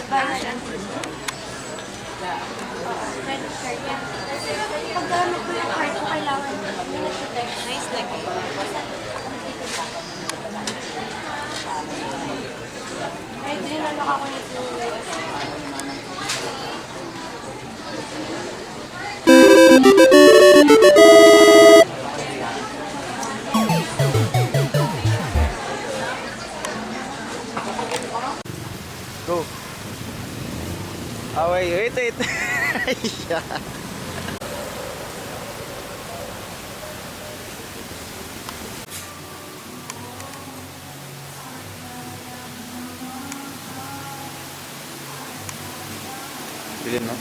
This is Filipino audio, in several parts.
Bayan. Credit card yan. Paggamit mo yung card ko, kailangan nice lagi. Kahit din nalok ako nito. Go. Ah, wait. Yeah. Bilhin, no?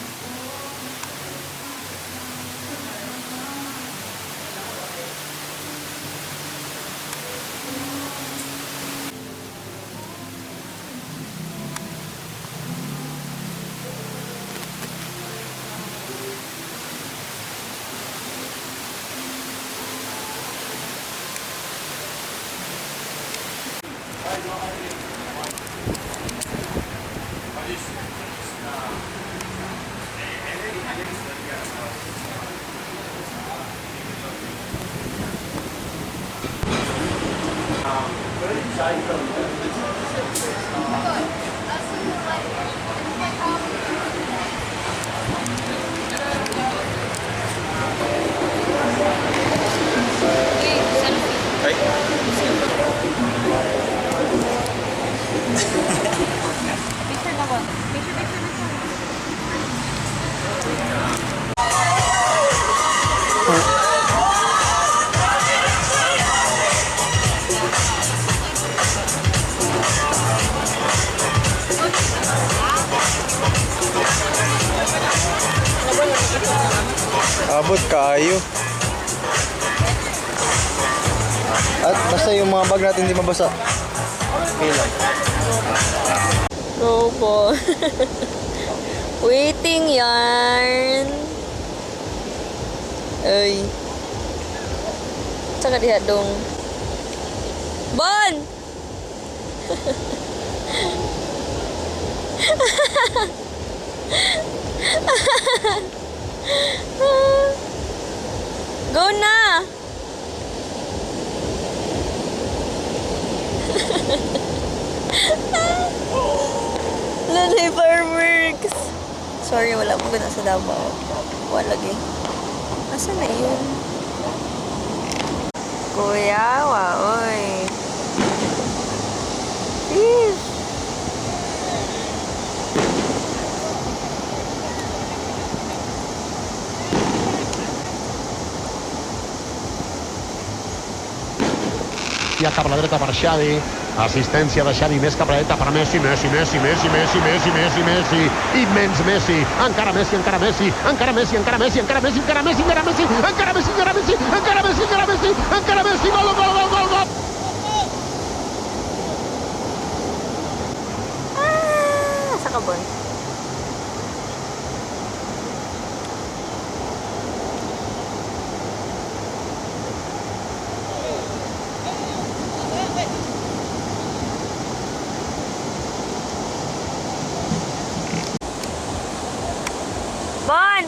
Picture na ba? Picture. Abot kayo. At basta yung mga bag natin hindi mabasa. Okay lang. Go po. Waiting yarn. Ay. Tsaka diha dong. Bon! Go na! Lalay fireworks! Sorry, wala po na sa Davao. Wala lagi. Asan na yun? Kuya, waoy. Please. Ja cap a la dreta per Xavi, assistència de Xavi, més cap a la dreta per Messi, Messi, immens Messi, encara Messi, encara Messi, gol! Ah, sa kabon. Bon!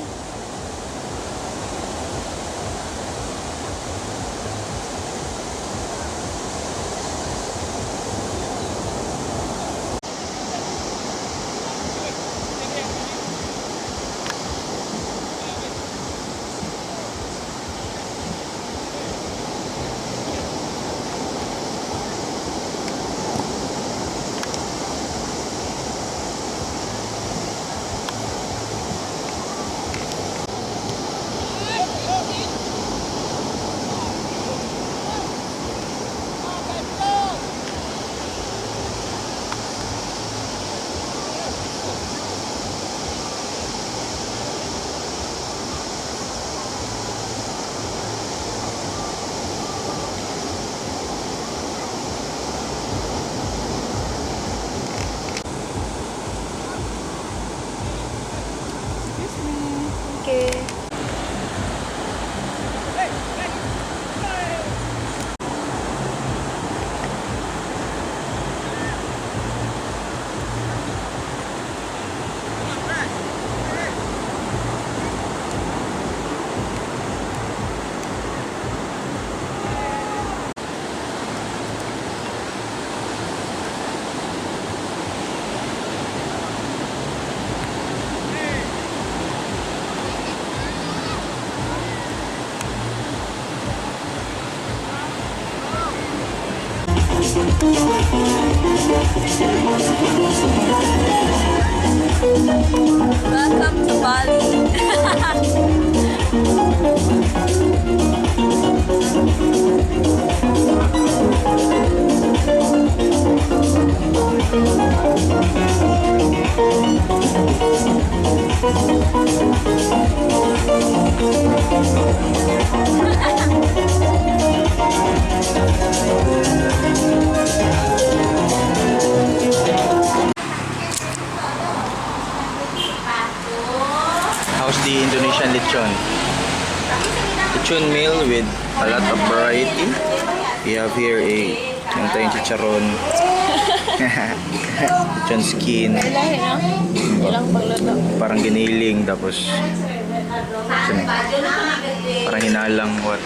Welcome to Bali. How's the Indonesian lechon? Lechon meal with a lot of variety. We have here yung tayong chicharon. Lechon skin. Lahi, no? Ilang pagluto. Parang giniling. Tapos, parang hinalang. What?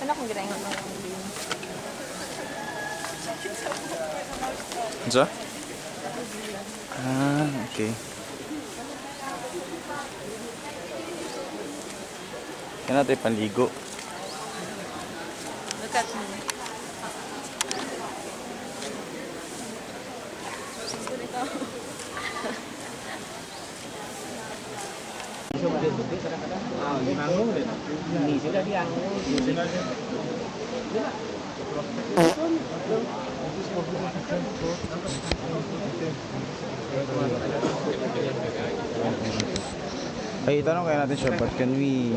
Ano kung ginaingon mo? Ano? Ah, okay. Yan natin panligo. Look at me. Ay, tanong kaya natin siya, but can we...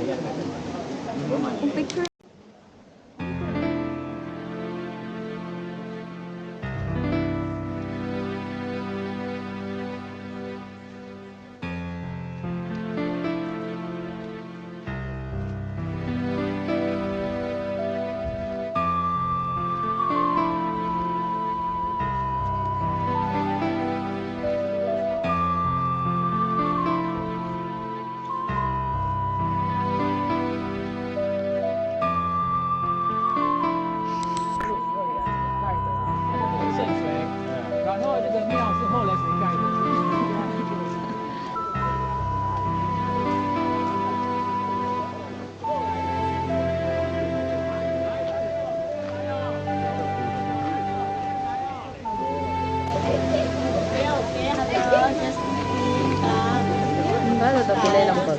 Ano daw? Pilay lang po.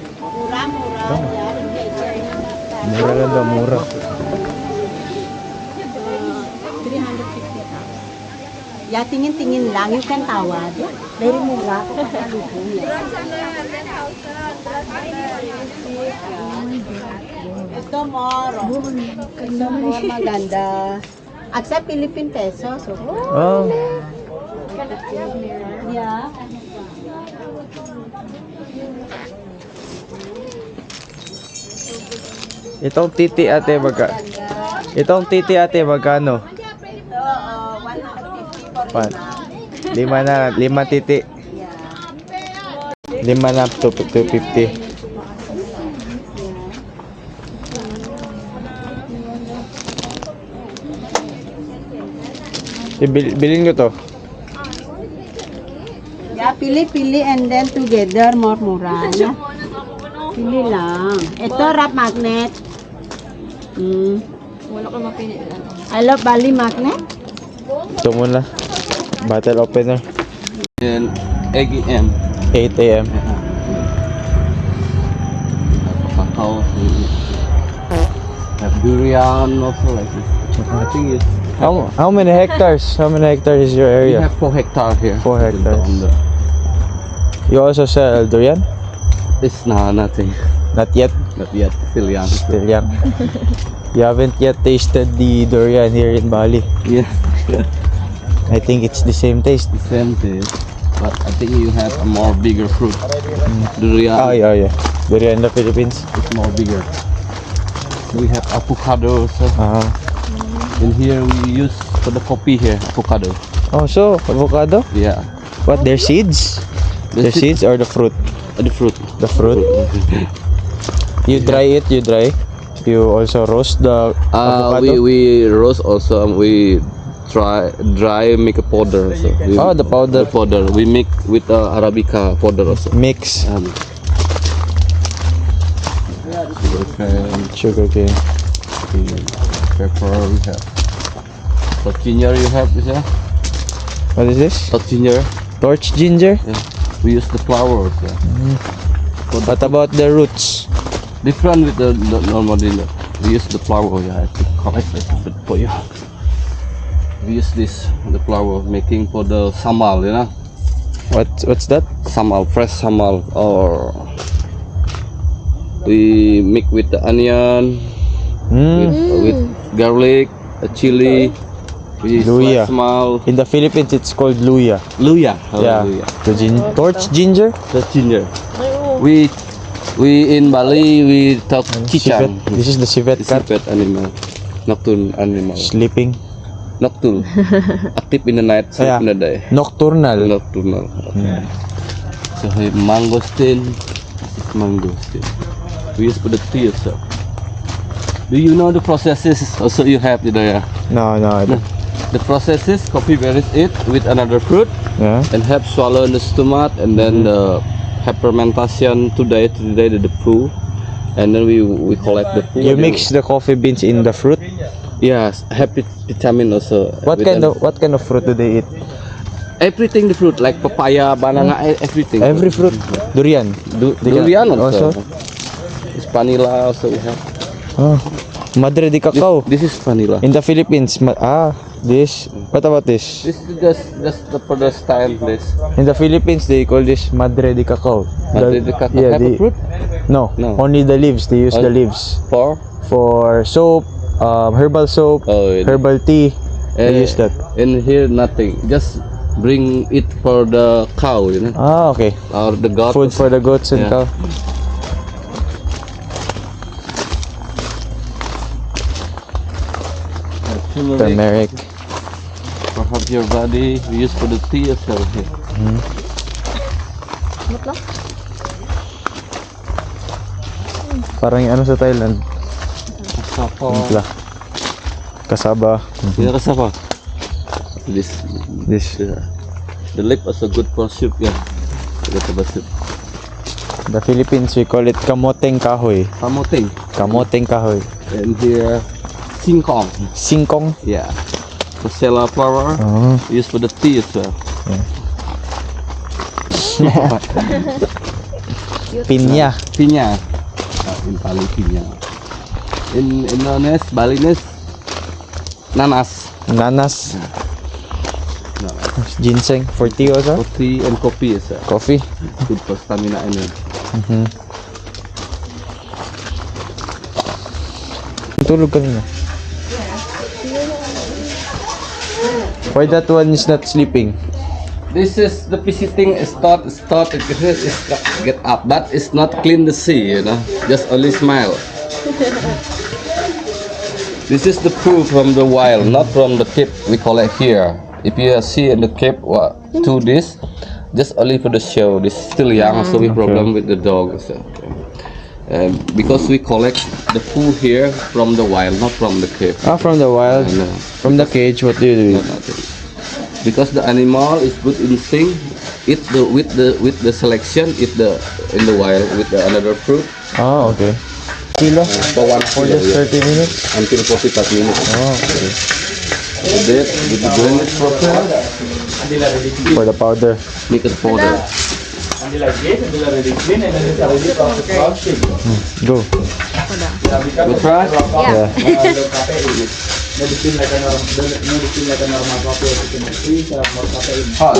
Mura lang daw, mura. 350,000. Ya, tingin-tingin lang. You can tawad. Very mura. Ito more. Ito more maganda. Accept Philippine pesos. Oh. Yeah. Itong titi ate Itong titi ate magkano? Ito, 150 for Lima na, 5 titi. Yeah. 5 na to 250. Bilhin ko to. Yeah, pili-pili and then together more mura. Yeah. Pili lang. Ito wrap magnet. Wala ko mapili lang. I love Bali magnet. Ito muna. Bottle opener. And 8 a.m. 8 a.m. Kakao. Have durian also like this. I think it's How many hectares? How many hectares is your we area? have 4 hectares here. 4 hectares. On the- You also sell durian? It's nothing. Not yet. Not yet. Still young. Still young. You haven't yet tasted the durian here in Bali. Yeah. I think it's the same taste. The same taste. But I think you have a more bigger fruit. Durian Oh yeah. Durian in the Philippines. is more bigger. We have avocado also. In here we use for the coffee here, avocado. Oh, so avocado? Yeah. What? Their seeds? The Their seeds or the fruit? The fruit. The fruit. You dry it. You dry. You also roast the avocado? We roast also. We dry make a powder. So Oh, the powder. The powder. We make with Arabica powder also. Mix sugarcane. Pepper we have. Hot ginger you have, is there? What is this? Hot ginger. Torch ginger? Yeah. We use the flowers. Yeah. What about the roots? Different with the normal dinner. We use the flower. Yeah, I have to collect it for you. We use this the flower making for the samal, you know. What's that? Samal, fresh samal, or we mix with the onion, with garlic, chili. We use Luya. samal. In the Philippines, it's called luya. Luya. Yeah. Luya. The torch ginger? The ginger. We in Bali we talk cicang. Civet. This is the civet cat. Civet animal, nocturnal animal, Sleeping. nocturnal, active in the night, sleep Yeah. in the day. Nocturnal. Nocturnal. Okay. So here mangosteen, this is mangosteen. We use for the tea also. Do you know the processes also you have there? No, I don't. The processes, coffee berries it with another fruit Yeah. and have swallow in the stomach and then the have fermentation today the poo, and then we collect the poo. You mix the coffee beans in the fruit. Yes, have vitamin also. What kind of fruit do they eat? Everything the fruit like papaya, banana, everything. Every fruit. Durian. Durian also. also. It's vanilla also we have. Oh. Madre de cacao. This is vanilla. In the Philippines, this. What about this? This is just the first time this. In the Philippines, they call this madre de cacao. Madre de cacao. Yeah, Have a fruit? No, No. only the leaves. They use the leaves for soap, herbal soap, Oh, yeah. herbal tea. They use that. In here nothing. Just bring it for the cow, you know, Ah, okay. or the goat. Food for the goats and Yeah. cow. Turmeric. For help your body, we use for the tea as well here. Parang yung ano sa Thailand. Kasapa. Timpla. Kasaba. Yeah, kasapa. This, This. the lip also good for soup, yeah. Vegetable soup. The Philippines, we call it kamoteng kahoy. Kamoting. Kamoteng kahoy. And here, singkong. Singkong. Yeah. Rosella flower. Oh. Used for the tea as well. Pinya. Pinya. In Bali, pinya. In Indonesia, Balinese, nanas. Nanas. Ginseng for tea also. For tea and coffee as well. Coffee. Good for stamina and Tulog kanina. Why that one is not sleeping? This is the visiting start get up, but it's not clean the sea, you know. Just only smile. This is the poo from the wild, not from the cave we collect here. If you see in the cave, to this, just only for the show. This is still young, so we problem with the dog. So, because we collect the poo here from the wild, not from the cave. Ah, from the wild. I know. From the cage, what do you do? Because the animal is good instinct, eat with the selection, eat in the wild with the another fruit. Ah, okay. Kilo? For one For kilo, just 30 minutes? until 45 minutes. Oh, okay. With the drainage process, For the powder. make it powder. Go. You try? Yeah. Hot.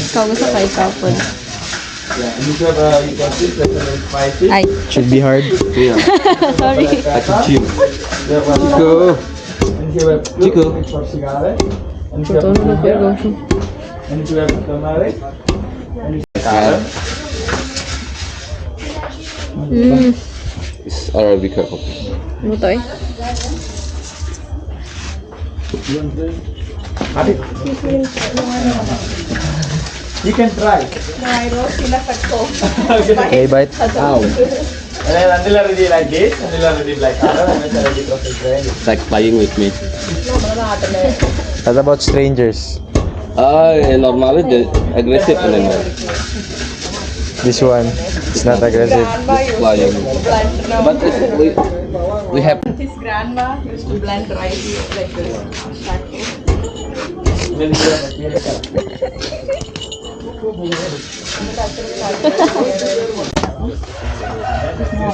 Ikaw gusto kay couple. Ay, Should be hard. Yeah. sorry. Like a chip. Chico. Tutulog ko yung It's Arabica coffee. Ano to eh? You can try. Okay, bite. Ow. And then until already like this, until already like that, and then already process grind. It's like playing with me. What about strangers? Normally the aggressive animal. This one, it's not aggressive. Playing. But we have His grandma used to blend rice like this.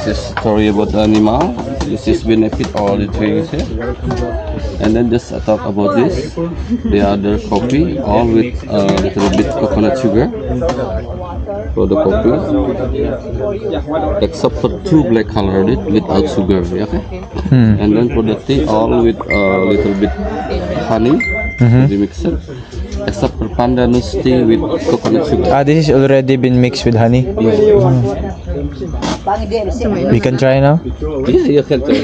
this is story about the animal. This is benefit all the trees here. And then just I talk about this. The other coffee, all with a little bit coconut sugar for the coffee. Except for two black colored it without sugar, yeah, okay? And then for the tea, all with a little bit honey, we mix it. Except for pandanus tea with coconut sugar. Ah, this is already been mixed with honey. We can try now. Yeah, you can try.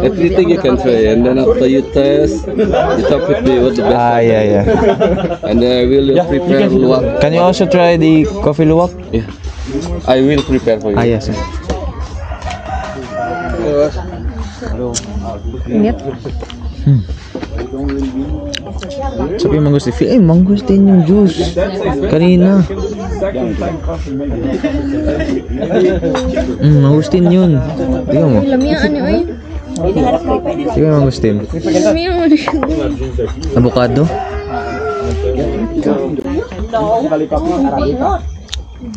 Everything you can try, and then after you test, you talk with me what the best. Ah, yeah. And then I will prepare luwak. Can you also try the coffee luwak? Yeah, I will prepare for you. Ah, yes. Sabi yung mangustin. Mangustin yung juice. Kanina. Mangustin yun. Tingnan mo. Lamiyaan niyo eh. Tingnan mo mangustin. Lamiyaan niyo. Avocado.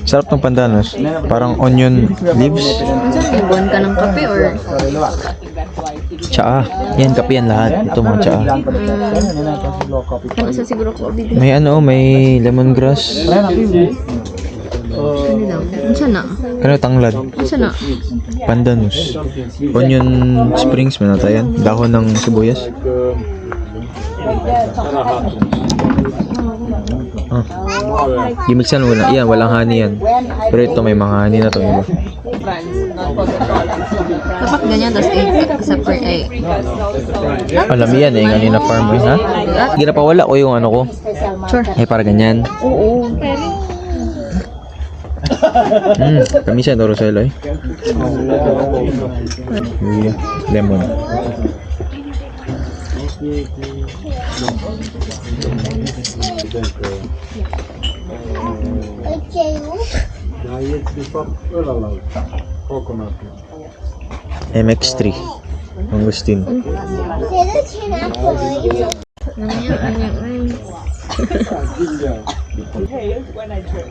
Sarap ng pandanos. Parang onion leaves. Ibuan ka ng kape or? Tsaa. Yan, kape yan lahat. Ito mga tsaa. Ano sa siguro ko bibili? May may lemongrass. Ano lang? Ano na? Ano, tanglad. Ano na? Pandanus. Onion springs, manatayan. Dahon ng sibuyas. Gimiksan mo na. Yan, walang honey yan. Pero ito may mga honey na to. Iba. Dapat ganyan, tapos separate ay. Alam yan eh, kanina farm eh, ha? Ginapawala ko yung ano ko. Sure. Eh, para ganyan. Oo. Kamisa ito, Roselo eh. Lemon. MX3 Mangustin.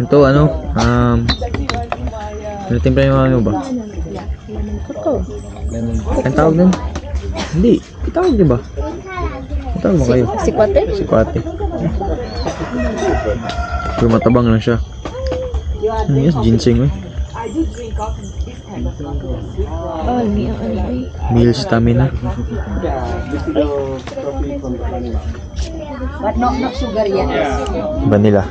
Ito ano? Tinitimpla yung ano ba? Ang tawag nun? Hindi. Itawag diba? Itawag mo kayo? Sikwate? Sikwate. Pero matabang lang siya. Yes, ginseng eh. Oh, lamiyaan ay. Meal stamina. But not sugar yan. Vanilla.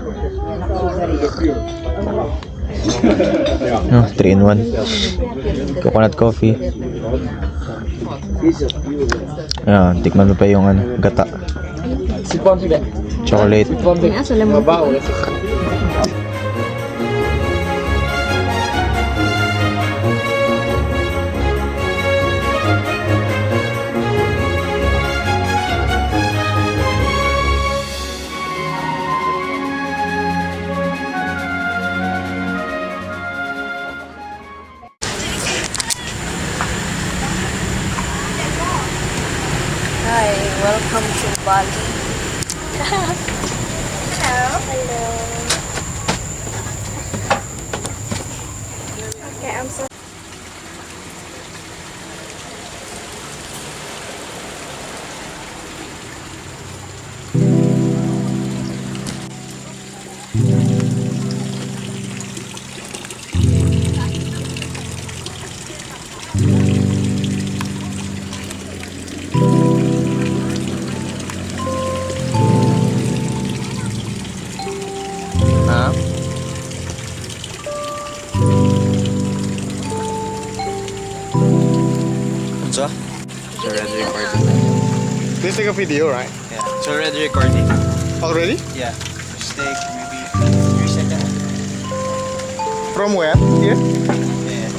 No, 3 in 1. Coconut coffee. Ayan, tikman mo pa yung ano, gata. Chocolate. Yan, sa lemon. Hi, welcome to Bali. Hello. Okay, I'm so Ha? Unsa? Sure, recording. This is a video, right? Yeah. It's already recording. Already? Yeah. Just take maybe 3 seconds. From where? Here? Yeah.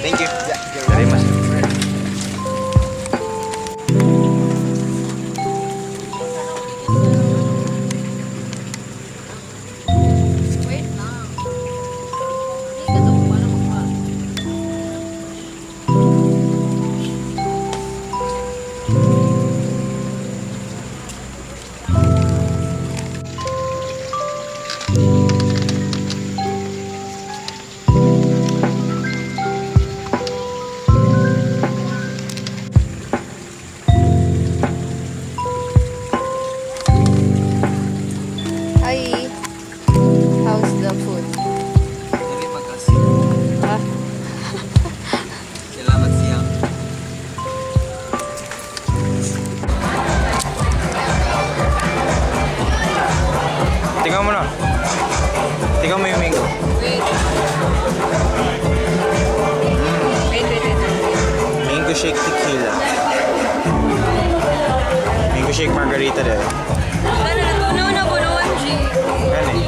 Thank you. Very much. Wait lang. Hindi ka daw para magpa. Hi. How's the food? Terima kasih. Ah, Selamat siang. Tingnan mo na. Tingnan mo yung mango. wait. Wait. Mango shake tequila. Mango shake margarita deh. Sana natunaw na ko noon, G. Kan eh.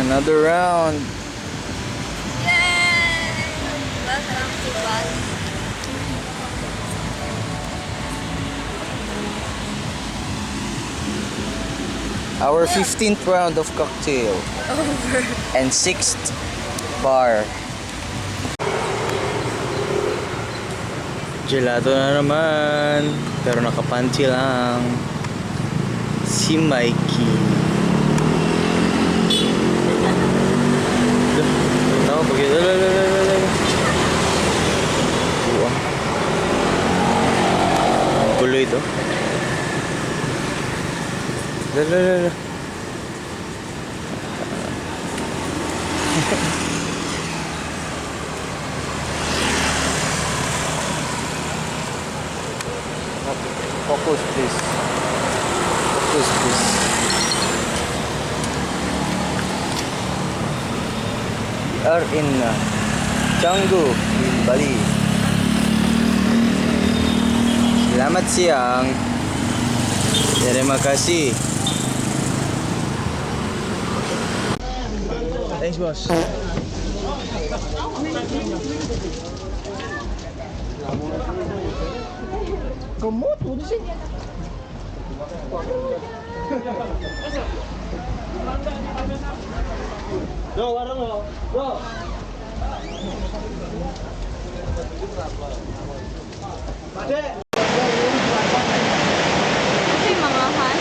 Another round. Yay! Welcome to Bali. Our 15th round of cocktail. Over. And 6th bar. Gelato na naman. Pero nakapanty lang. Si Mikey. Tahu begitu. Wah. Gulo itu. Lah. Focus please. Focus please. We are in Canggu, in Bali. Selamat siang. Terima kasih. Thanks, boss. Okay, mga has.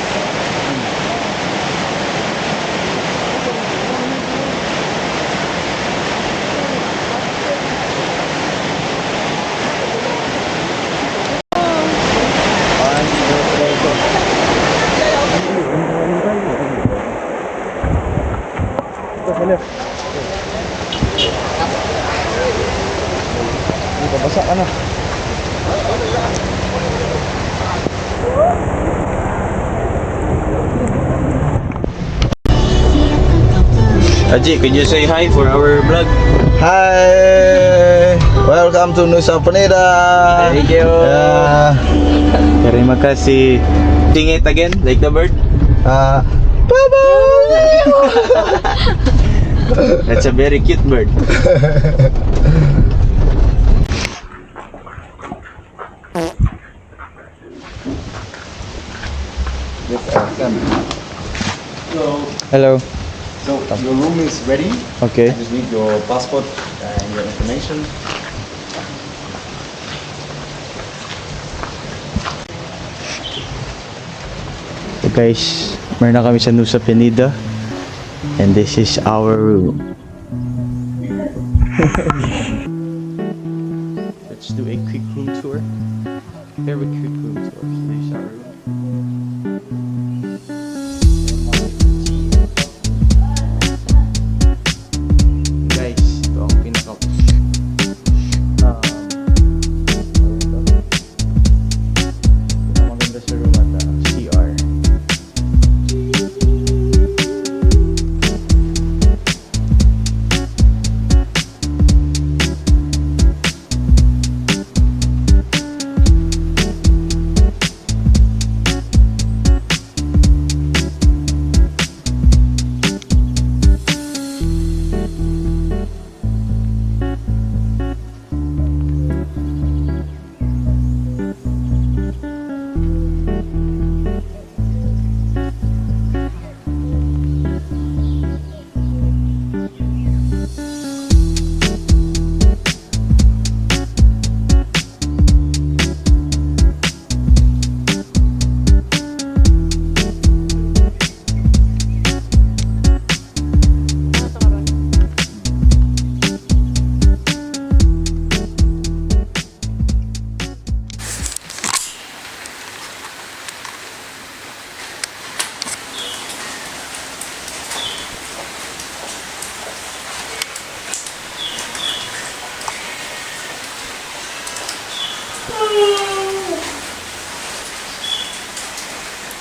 Babasa ka na. Aji, could you say hi for our vlog? Hi! Welcome to Nusa Penida! Thank you. Terima kasih. Sing it again, like the bird. Bye-bye! That's a very cute bird. Hello. So, your room is ready. Okay. I just need your passport and your information. So guys, Meron na kami sa Nusa Penida. And this is our room. Let's do a quick room tour. Very quick room tour. So this is our room. Guys, ito ang pinakamaganda sa room at CR.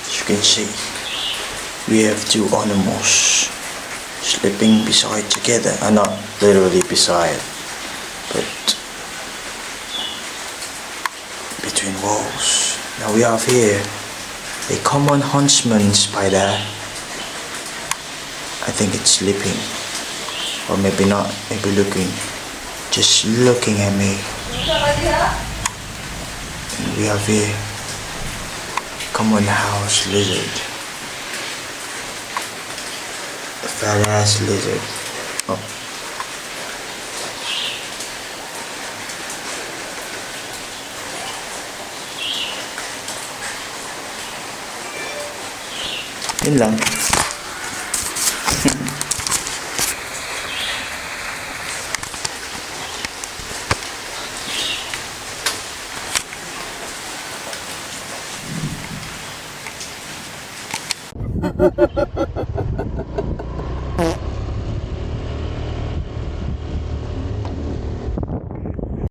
As you can see, we have two animals sleeping beside together, not literally beside, but between walls. Now we have here a common huntsman spider. I think it's sleeping, or maybe not, maybe just looking at me. And we have here common house lizard. A fat ass lizard. Oh. Yun lang.